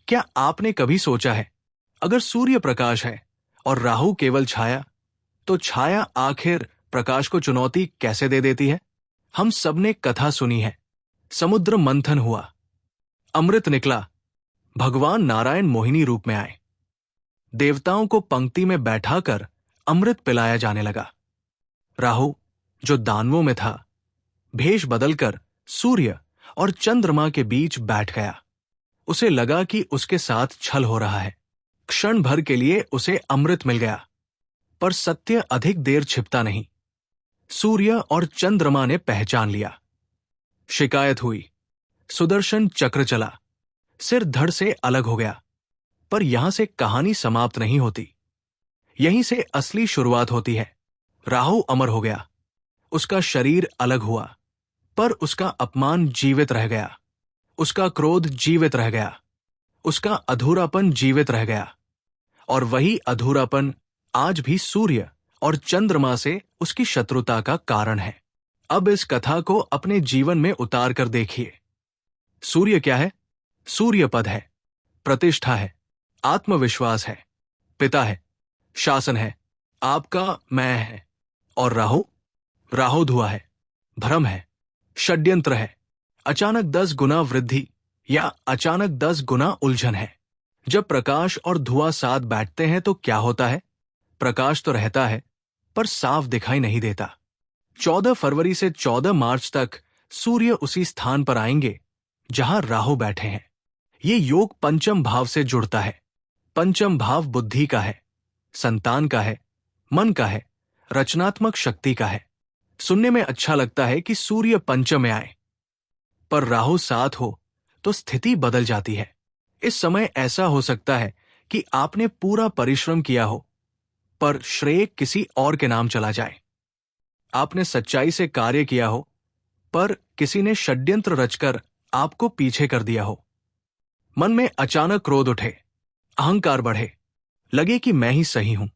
क्या आपने कभी सोचा है, अगर सूर्य प्रकाश है और राहु केवल छाया, तो छाया आखिर प्रकाश को चुनौती कैसे दे देती है? हम सबने कथा सुनी है, समुद्र मंथन हुआ, अमृत निकला, भगवान नारायण मोहिनी रूप में आए, देवताओं को पंक्ति में बैठाकर अमृत पिलाया जाने लगा। राहु, जो दानवों में था, भेष बदलकर सूर्य और चंद्रमा के बीच बैठ गया। उसे लगा कि उसके साथ छल हो रहा है। क्षण भर के लिए उसे अमृत मिल गया, पर सत्य अधिक देर छिपता नहीं। सूर्य और चंद्रमा ने पहचान लिया। शिकायत हुई, सुदर्शन चक्र चला, सिर धड़ से अलग हो गया। पर यहां से कहानी समाप्त नहीं होती, यहीं से असली शुरुआत होती है। राहु अमर हो गया, उसका शरीर अलग हुआ, पर उसका अपमान जीवित रह गया, उसका क्रोध जीवित रह गया, उसका अधूरापन जीवित रह गया। और वही अधूरापन आज भी सूर्य और चंद्रमा से उसकी शत्रुता का कारण है। अब इस कथा को अपने जीवन में उतार कर देखिए। सूर्य क्या है? सूर्य पद है, प्रतिष्ठा है, आत्मविश्वास है, पिता है, शासन है, आपका मैं है। और राहु? राहु धुआं है, भ्रम है, षड्यंत्र है, अचानक 10 गुना वृद्धि या अचानक 10 गुना उलझन है। जब प्रकाश और धुआं साथ बैठते हैं तो क्या होता है? प्रकाश तो रहता है, पर साफ दिखाई नहीं देता। 14 फरवरी से 14 मार्च तक सूर्य उसी स्थान पर आएंगे जहां राहु बैठे हैं। ये योग पंचम भाव से जुड़ता है। पंचम भाव बुद्धि का है, संतान का है, मन का है, रचनात्मक शक्ति का है। सुनने में अच्छा लगता है कि सूर्य पंचम में आए, पर राहु साथ हो तो स्थिति बदल जाती है। इस समय ऐसा हो सकता है कि आपने पूरा परिश्रम किया हो, पर श्रेय किसी और के नाम चला जाए। आपने सच्चाई से कार्य किया हो, पर किसी ने षड्यंत्र रचकर आपको पीछे कर दिया हो। मन में अचानक क्रोध उठे, अहंकार बढ़े, लगे कि मैं ही सही हूं।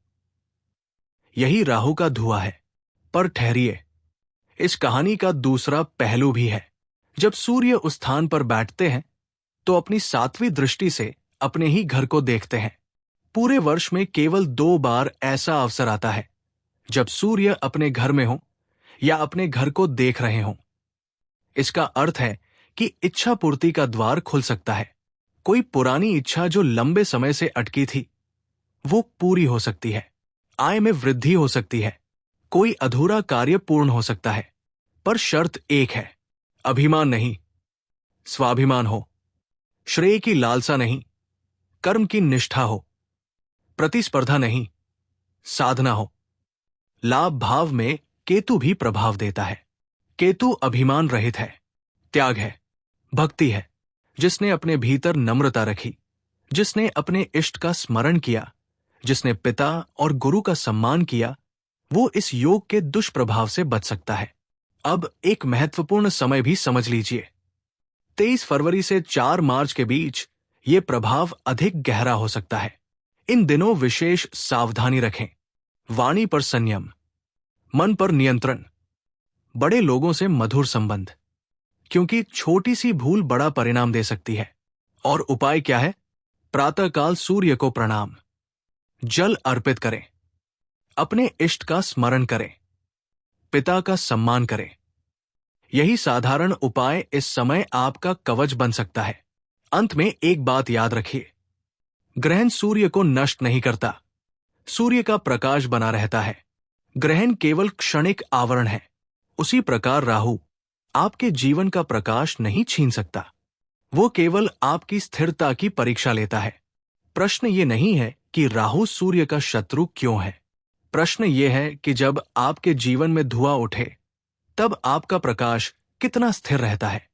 यही राहु का धुआं है। पर ठहरिए, इस कहानी का दूसरा पहलू भी है। जब सूर्य उस स्थान पर बैठते हैं तो अपनी 7वीं दृष्टि से अपने ही घर को देखते हैं। पूरे वर्ष में केवल 2 बार ऐसा अवसर आता है जब सूर्य अपने घर में हो या अपने घर को देख रहे हों। इसका अर्थ है कि इच्छा पूर्ति का द्वार खुल सकता है। कोई पुरानी इच्छा जो लंबे समय से अटकी थी, वो पूरी हो सकती है। आय में वृद्धि हो सकती है। कोई अधूरा कार्य पूर्ण हो सकता है। पर शर्त एक है, अभिमान नहीं, स्वाभिमान हो, श्रेय की लालसा नहीं, कर्म की निष्ठा हो, प्रतिस्पर्धा नहीं, साधना हो। लाभ भाव में केतु भी प्रभाव देता है। केतु अभिमान रहित है, त्याग है, भक्ति है। जिसने अपने भीतर नम्रता रखी, जिसने अपने इष्ट का स्मरण किया, जिसने पिता और गुरु का सम्मान किया, वो इस योग के दुष्प्रभाव से बच सकता है। अब एक महत्वपूर्ण समय भी समझ लीजिए। 23 फरवरी से 4 मार्च के बीच ये प्रभाव अधिक गहरा हो सकता है। इन दिनों विशेष सावधानी रखें। वाणी पर संयम, मन पर नियंत्रण, बड़े लोगों से मधुर संबंध, क्योंकि छोटी सी भूल बड़ा परिणाम दे सकती है। और उपाय क्या है? प्रातःकाल सूर्य को प्रणाम, जल अर्पित करें, अपने इष्ट का स्मरण करें, पिता का सम्मान करें। यही साधारण उपाय इस समय आपका कवच बन सकता है। अंत में एक बात याद रखिए, ग्रहण सूर्य को नष्ट नहीं करता, सूर्य का प्रकाश बना रहता है। ग्रहण केवल क्षणिक आवरण है। उसी प्रकार राहु आपके जीवन का प्रकाश नहीं छीन सकता, वो केवल आपकी स्थिरता की परीक्षा लेता है। प्रश्न ये नहीं है कि राहु सूर्य का शत्रु क्यों है। प्रश्न ये है कि जब आपके जीवन में धुआं उठे, तब आपका प्रकाश कितना स्थिर रहता है।